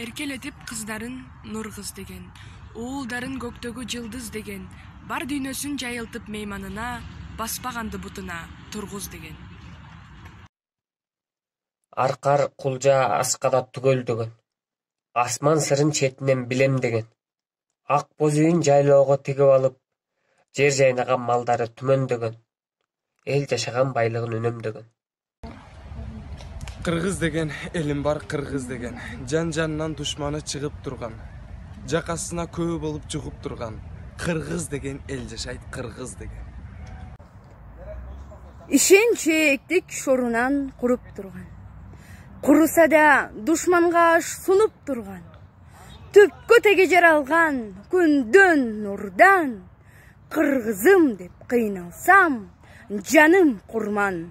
Эркелетип кыздарын нур кыз деген, уулдарын көктөгү жылдыз деген, бар дүйнөсүн жайылтып мейманына, баспаганды бутуна тургуз деген. Аркар кулжа аскада түгөл деген, асман сырын четинен билем деген, ак боз үйүн жайлоого тигип алып, жер жайнаган малдары түмөндөгөн, эл жашаган байлыгын үнөмдөгөн. Кыргыз деген элим бар, кыргыз деген, жан-жанынан душманы чыгып турган, жакасына көбү болуп жугуп турган, кыргыз деген эл жашайт, кыргыз деген. Ишенчектик шорунан куруп турган, куруса да душманга аш сунуп турган, түпкө теге жаралган күндөн нурдан, кыргызым деп кыйналсам жаным курман.